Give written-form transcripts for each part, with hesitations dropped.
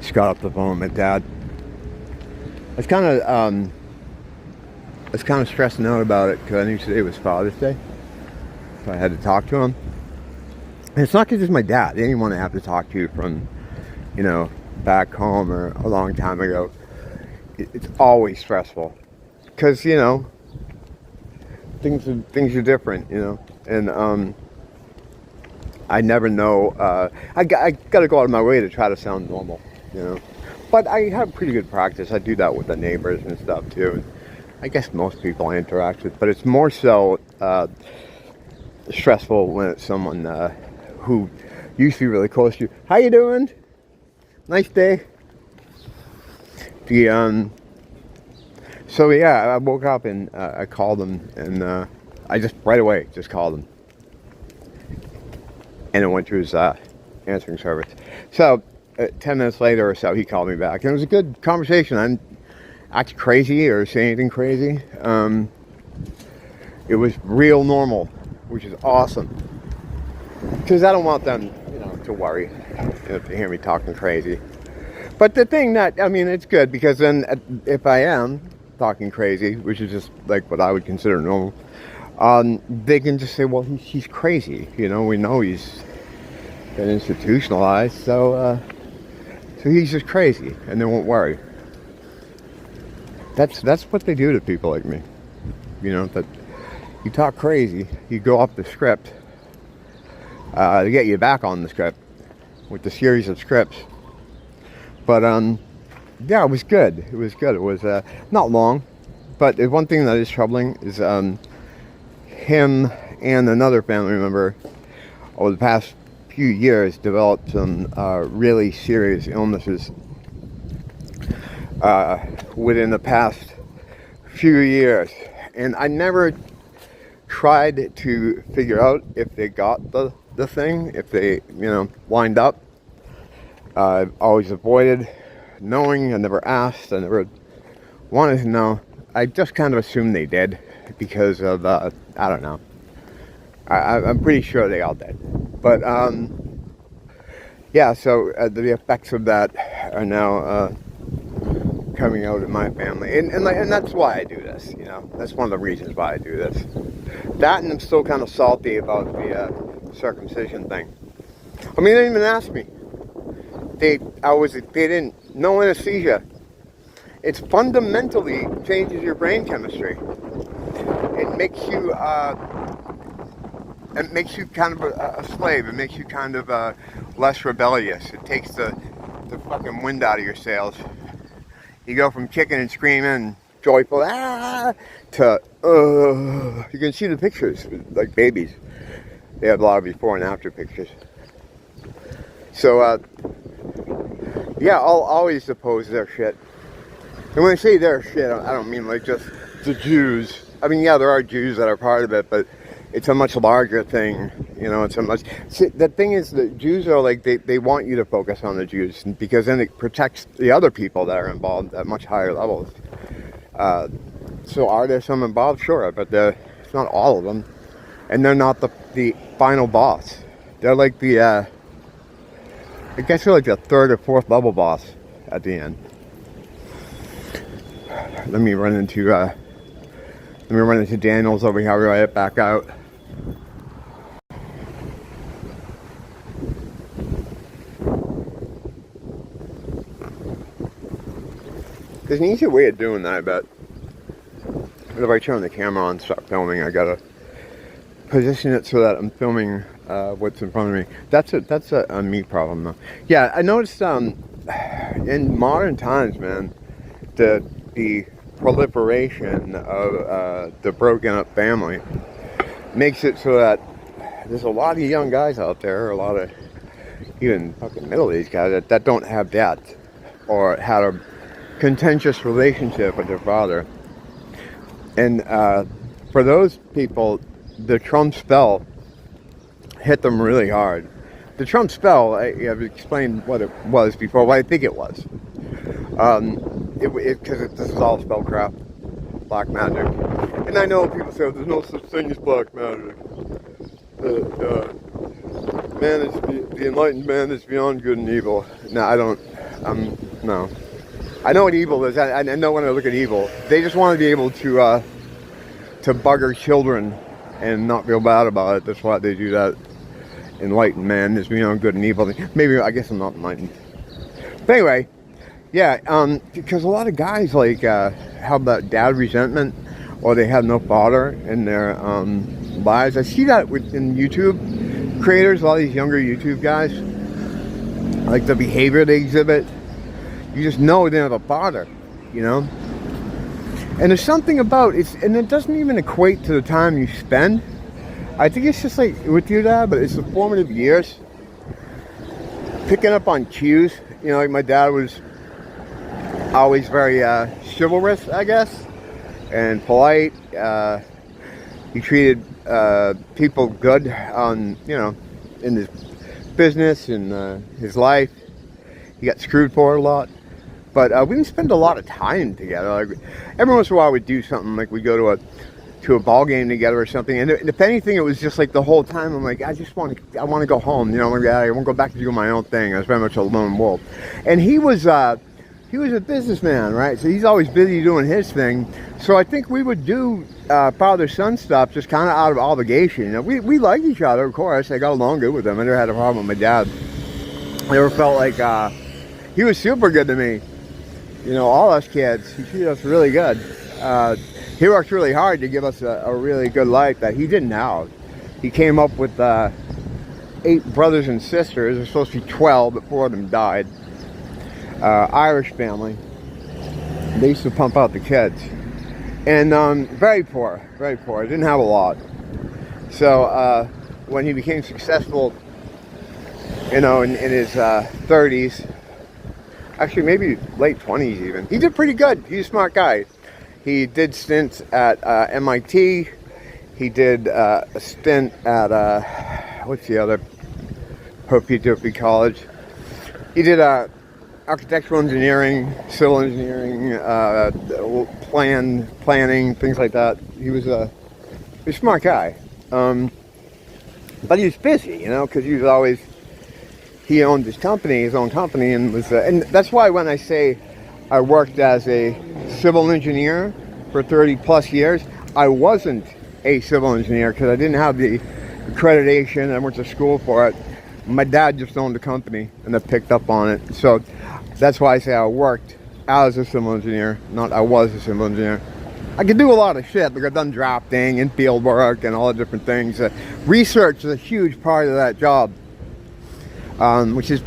just got off the phone with my dad. I was kind of stressing out about it because I knew today was Father's Day, so I had to talk to him. And it's not because it's my dad. Anyone I have to talk to from, back home or a long time ago, it's always stressful because things are different, and I never know. I got to go out of my way to try to sound normal, But I have pretty good practice. I do that with the neighbors and stuff too. I guess most people I interact with, but it's more so stressful when it's someone who used to be really close to you. How you doing? Nice day. So yeah, I woke up and I called him, and I just right away just called him, and it went to his answering service. So 10 minutes later or so, he called me back, and it was a good conversation. I didn't act crazy or say anything crazy. It was real normal, which is awesome, because I don't want them, to worry if they hear me talking crazy. But the thing it's good, because then if I am talking crazy, which is just like what I would consider normal, they can just say, well, he's crazy. We know he's been institutionalized, so he's just crazy, and they won't worry. That's what they do to people like me. That you talk crazy, you go off the script, to get you back on the script with the series of scripts. But yeah, it was good. It was good. It was not long, but the one thing that is troubling is him and another family member over the past few years developed some really serious illnesses within the past few years, and I never tried to figure out if they got the thing, if they lined up. I've always avoided knowing. I never asked. I never wanted to know. I just kind of assumed they did because of I don't know. I'm pretty sure they all did, but yeah. So the effects of that are now coming out in my family, and that's why I do this. That's one of the reasons why I do this. That, and I'm still kind of salty about the circumcision thing. I mean, they didn't even ask me. They didn't. No anesthesia. It fundamentally changes your brain chemistry. It makes you kind of a slave. It makes you kind of less rebellious. It takes the fucking wind out of your sails. You go from kicking and screaming, joyful, to you can see the pictures, like babies. They have a lot of before and after pictures. So yeah, I'll always oppose their shit. And when I say their shit, I don't mean like just the Jews. I mean, yeah, there are Jews that are part of it, but it's a much larger thing. It's a much... See, the thing is, the Jews are like, they want you to focus on the Jews, because then it protects the other people that are involved at much higher levels. So are there some involved? Sure, but it's not all of them. And they're not the final boss. They're like I guess they're like the third or fourth level boss at the end. Let me run into Daniels over here. I'll be right back out. There's an easier way of doing that, I bet. But if I turn the camera on and start filming, I gotta position it so that I'm filming what's in front of me. That's a me problem, though. Yeah, I noticed in modern times, man, the proliferation of the broken up family makes it so that there's a lot of young guys out there, a lot of even fucking middle-aged guys that don't have dads, or had a contentious relationship with their father. And for those people, the Trump spell hit them really hard. The Trump spell, I've explained what it was before, what I think it was. Because this is all spellcraft, black magic. And I know people say, there's no such thing as black magic. The enlightened man is beyond good and evil. Now, I don't No. I know what evil is. I know when I look at evil. They just want to be able to bugger children and not feel bad about it. That's why they do that. Enlightened man is, good and evil. Maybe, I guess I'm not enlightened. But anyway, yeah, because a lot of guys, like, have that dad resentment, or they have no father in their lives. I see that in YouTube creators, a lot of these younger YouTube guys, like the behavior they exhibit. You just know they don't have a father, And there's something about it, and it doesn't even equate to the time you spend. I think it's just like with your dad, but it's the formative years. Picking up on cues, like my dad was always very chivalrous, I guess, and polite. He treated people good in his business and his life. He got screwed for it a lot. But we didn't spend a lot of time together. Like, every once in a while we'd do something, like we'd go to a ball game together or something. And if anything, it was just like the whole time I'm like, I want to go home. I want to go back to do my own thing. I was very much a lone wolf. And he was a businessman, right? So he's always busy doing his thing. So I think we would do father-son stuff just kind of out of obligation. We liked each other, of course. I got along good with him. I never had a problem with my dad. I never felt like he was super good to me. All us kids, he treated us really good. He worked really hard to give us a really good life that he didn't have. He came up with 8 brothers and sisters. There's supposed to be 12, but 4 of them died. Irish family. They used to pump out the kids. And very poor, very poor. Didn't have a lot. So when he became successful, in his 30s, actually maybe late 20s even, he did pretty good. He's a smart guy. He did stints at MIT. He did a stint at, what's the other Hopi college? He did architectural engineering, civil engineering, planning, things like that. He was a smart guy. But he was busy, because he owned his own company, and and that's why when I say I worked as a civil engineer for 30 plus years, I wasn't a civil engineer because I didn't have the accreditation. I went to school for it. My dad just owned the company and I picked up on it. So that's why I say I worked as a civil engineer, not I was a civil engineer. I could do a lot of shit. Like I've done drafting and field work and all the different things. Research is a huge part of that job, which is,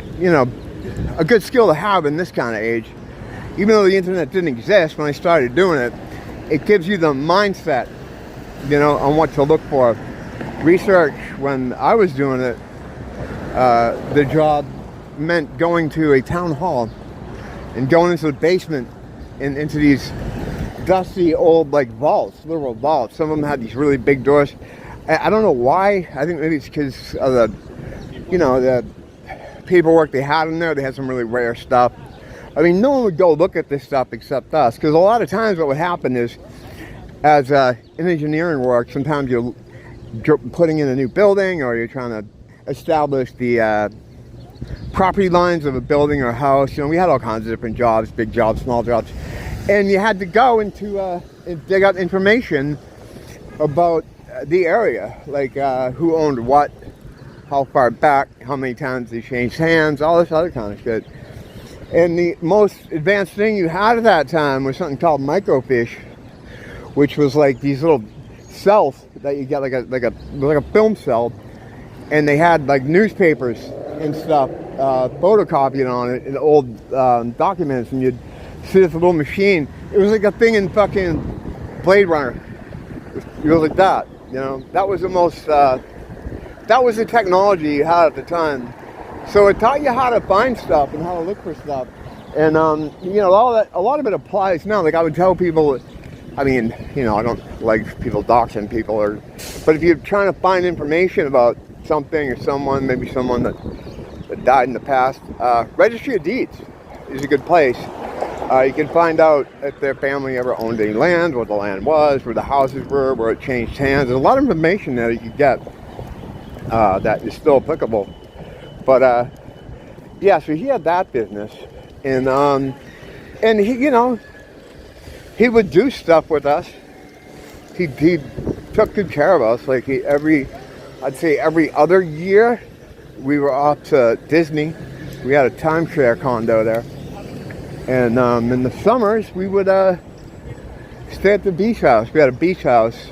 a good skill to have in this kind of age. Even though the internet didn't exist when I started doing it, it gives you the mindset, on what to look for. Research, when I was doing it, the job meant going to a town hall and going into the basement and into these dusty old vaults, literal vaults. Some of them had these really big doors. I don't know why. I think maybe it's because of the paperwork they had in there. They had some really rare stuff. I mean, no one would go look at this stuff except us, because a lot of times what would happen is, as in engineering work, sometimes you're putting in a new building, or you're trying to establish the property lines of a building or a house. We had all kinds of different jobs, big jobs, small jobs, and you had to go into and dig out information about the area, like who owned what, how far back, how many times they changed hands, all this other kind of shit. And the most advanced thing you had at that time was something called microfiche, which was like these little cells that you get, like a film cell, and they had like newspapers and stuff photocopied on it in old documents, and you'd see this little machine. It was like a thing in fucking Blade Runner. It was like that, That was the most. That was the technology you had at the time. So it taught you how to find stuff and how to look for stuff. And, a lot of it applies now. Like I would tell people, I don't like people doxing people, but if you're trying to find information about something or someone, maybe someone that died in the past, Registry of Deeds is a good place. You can find out if their family ever owned any land, what the land was, where the houses were, where it changed hands. There's a lot of information there you can get that is still applicable. But, so he had that business. And he, you know, he would do stuff with us. He took good care of us. Like I'd say every other year, we were off to Disney. We had a timeshare condo there. And in the summers, we would stay at the beach house. We had a beach house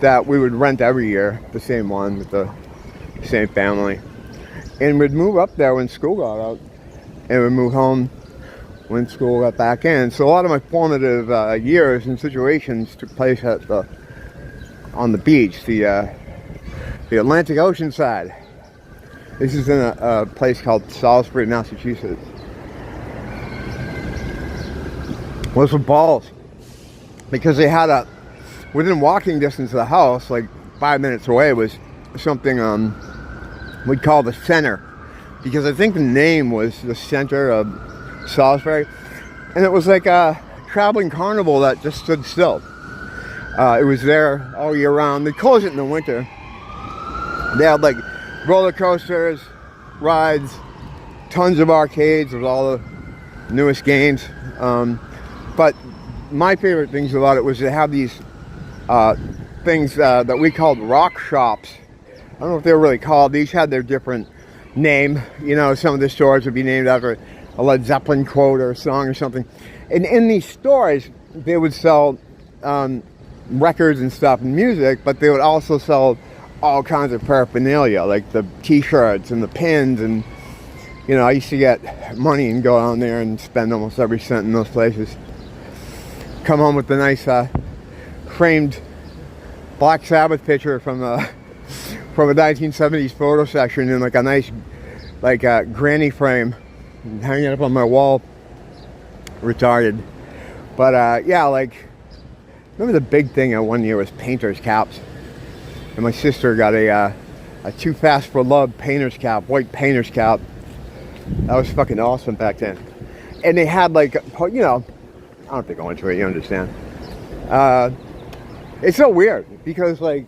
that we would rent every year, the same one with the same family. And we'd move up there when school got out, and we'd move home when school got back in. So a lot of my formative years and situations took place on the beach, the Atlantic Ocean side. This is in a place called Salisbury, Massachusetts. Was for balls, because they had within walking distance of the house, like 5 minutes away, was something we'd call the center, because I think the name was the center of Salisbury, and it was like a traveling carnival that just stood still. It was there all year round. They close it in the winter. They had like roller coasters, rides, tons of arcades with all the newest games. But my favorite things about it was to have these things that we called rock shops. I don't know if they were really called. These had their different name. You know, some of the stores would be named after a Led Zeppelin quote or a song or something. And in these stores, they would sell records and stuff and music, but they would also sell all kinds of paraphernalia, like the t-shirts and the pins. And, you know, I used to get money and go down there and spend almost every cent in those places. Come home with the nice framed Black Sabbath picture from a 1970s photo section in like a nice granny frame, hanging up on my wall. Retarded. But yeah, like, remember the big thing one year was painter's caps, and my sister got a Too Fast for Love painter's cap, white painter's cap. That was fucking awesome back then. And they had like, you know, I don't have to go into it, you understand. It's so weird because like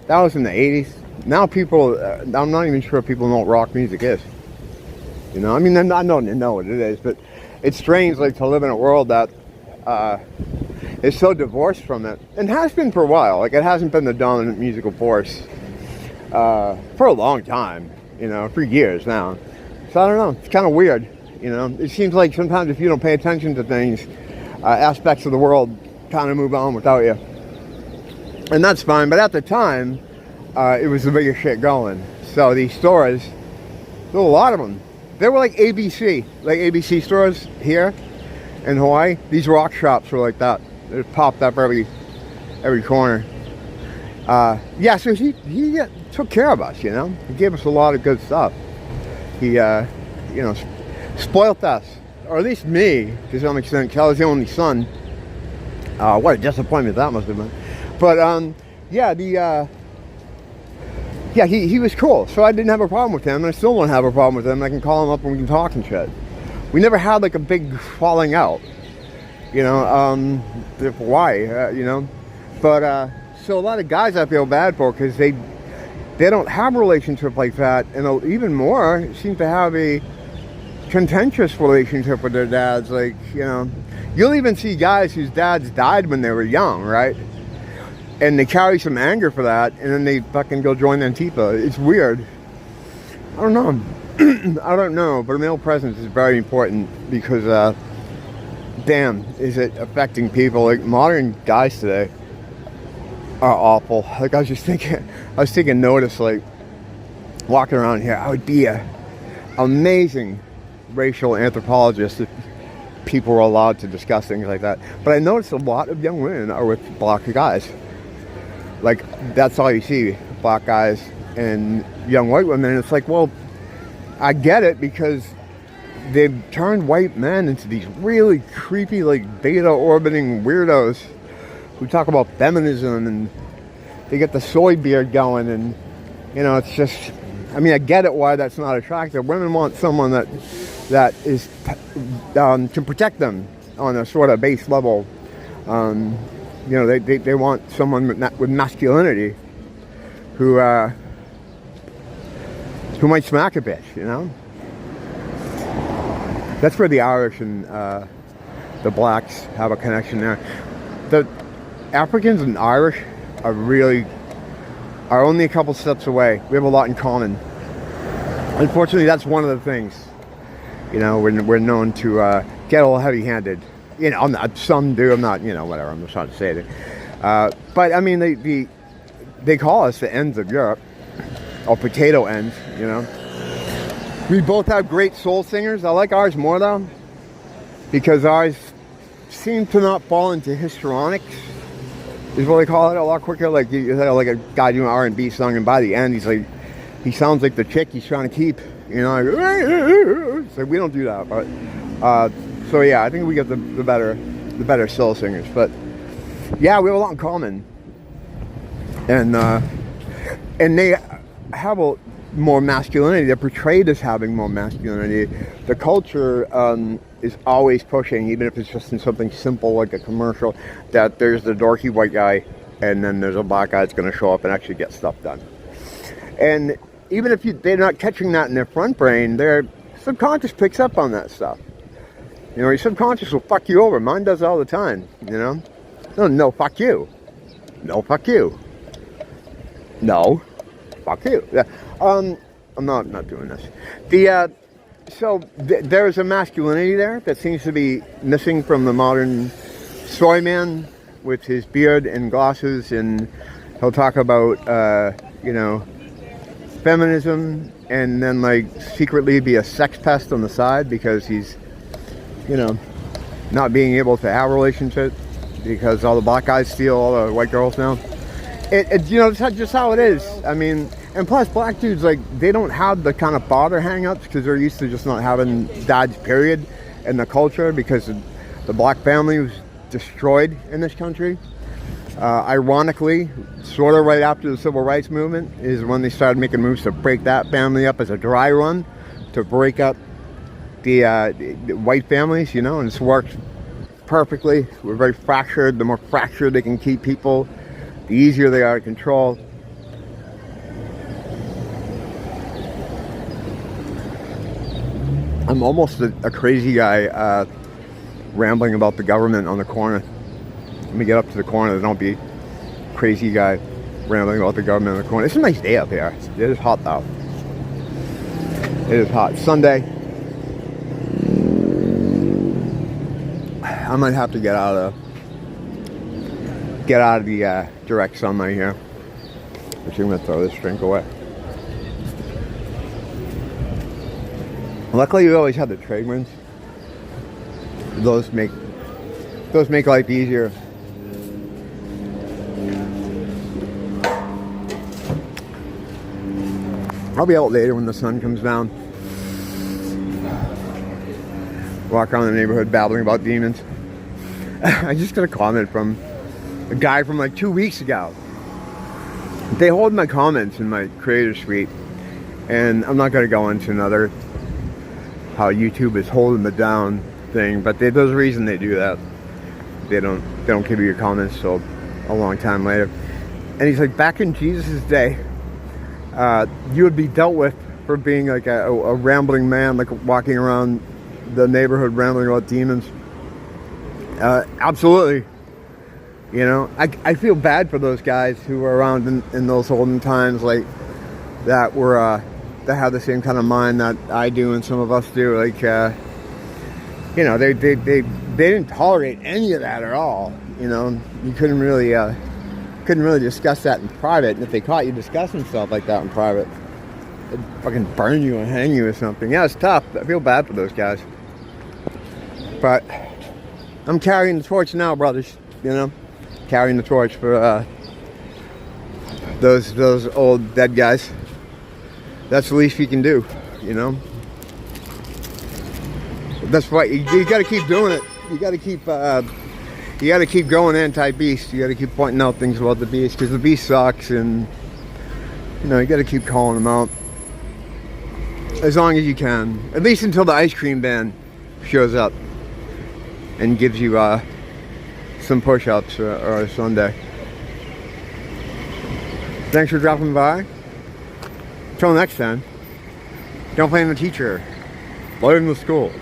that was in the 80s. Now people, I'm not even sure people know what rock music is. You know, I mean, I know what it is, but it's strange like to live in a world that is so divorced from it, and has been for a while. Like, it hasn't been the dominant musical force for a long time, you know, for years now. So I don't know, it's kind of weird, you know. It seems like sometimes if you don't pay attention to things, aspects of the world kind of move on without you. And that's fine, but at the time, it was the biggest shit going. So these stores, there were a lot of them. They were like ABC stores here in Hawaii. These rock shops were like that. They popped up every corner. Yeah, so he took care of us, you know. He gave us a lot of good stuff. He, you know, spoilt us, or at least me, to some extent. I was the only son. What a disappointment that must have been. But yeah, yeah, he was cool, so I didn't have a problem with him, and I still don't have a problem with him. I can call him up and we can talk and shit. We never had like a big falling out, you know, why, you know. But so a lot of guys I feel bad for, because they don't have a relationship like that, and even more seem to have a contentious relationship with their dads. Like, you know, you'll even see guys whose dads died when they were young, right? And they carry some anger for that, and then they fucking go join Antifa. It's weird. I don't know. I don't know, but a male presence is very important, because, damn, is it affecting people. Like, modern guys today are awful. Like, I was taking notice, like, walking around here. I would be an amazing racial anthropologist if people were allowed to discuss things like that. But I noticed a lot of young women are with black guys. Like, that's all you see, black guys and young white women. And it's like, well, I get it, because they've turned white men into these really creepy, like, beta-orbiting weirdos who talk about feminism, and they get the soy beard going, and, you know, it's just, I mean, I get it why that's not attractive. Women want someone that is, can protect them on a sort of base level. You know, they want someone with masculinity who might smack a bitch, you know? That's where the Irish and the blacks have a connection there. The Africans and Irish are only a couple steps away. We have a lot in common. Unfortunately, that's one of the things. You know, we're known to get a little heavy-handed. You know, some do. I'm not. You know, whatever. I'm just trying to say it. But I mean, they call us the ends of Europe, or potato ends. You know. We both have great soul singers. I like ours more though, because ours seem to not fall into histrionics, is what they call it, a lot quicker. Like you have like a guy doing an R&B song, and by the end he sounds like the chick he's trying to keep. You know, like, so we don't do that. But so yeah, I think we get the better soul singers. But yeah, we have a lot in common, and they have more masculinity. They're portrayed as having more masculinity. The culture is always pushing, even if it's just in something simple like a commercial, that there's the dorky white guy and then there's a black guy that's going to show up and actually get stuff done. And even if they're not catching that in their front brain, their subconscious picks up on that stuff. You know, your subconscious will fuck you over. Mine does all the time, you know? No, fuck you. No, fuck you. No, fuck you. Yeah. I'm not doing this. So there's a masculinity there that seems to be missing from the modern soy man with his beard and glasses, and he'll talk about you know, feminism, and then like secretly be a sex pest on the side because he's, you know, not being able to have a relationship because all the black guys steal all the white girls now. You know, it's just how it is. I mean, and plus black dudes, like, they don't have the kind of father hang-ups because they're used to just not having dads, period, in the culture, because the black family was destroyed in this country. Ironically, sort of right after the civil rights movement is when they started making moves to break that family up as a dry run, to break up the white families, you know, and it's worked perfectly. We're very fractured. The more fractured they can keep people, the easier they are to control. I'm almost a crazy guy rambling about the government on the corner. Let me get up to the corner, then don't be crazy guy rambling about the government on the corner. It's a nice day up here. It is hot though. It is hot. Sunday. I might have to get out of the direct sunlight here. Actually, I'm gonna throw this drink away. Luckily, we always have the trade winds. Those make life easier. I'll be out later when the sun comes down. Walk around the neighborhood babbling about demons. I just got a comment from a guy from like 2 weeks ago. They hold my comments in my creator suite, and I'm not going to go into another how YouTube is holding the down thing, but there's a reason they do that. They don't give you your comments till a long time later. And he's like, back in Jesus' day, you would be dealt with for being like a rambling man, like walking around the neighborhood rambling about demons. Absolutely. You know, I feel bad for those guys who were around in those olden times, like that were that have the same kind of mind that I do and some of us do. Like, you know, they didn't tolerate any of that at all. You know, you couldn't really discuss that in private, and if they caught you discussing stuff like that in private, they'd fucking burn you and hang you or something. Yeah, it's tough. I feel bad for those guys, but I'm carrying the torch now, brothers. You know, carrying the torch for those old dead guys. That's the least you can do, you know. That's why you got to keep doing it. You got to keep going anti-beast. You got to keep pointing out things about the beast, because the beast sucks, and you know, you got to keep calling them out as long as you can, at least until the ice cream van shows up and gives you some push-ups or a Sunday. Thanks for dropping by. Until next time, don't blame the teacher, blame the school.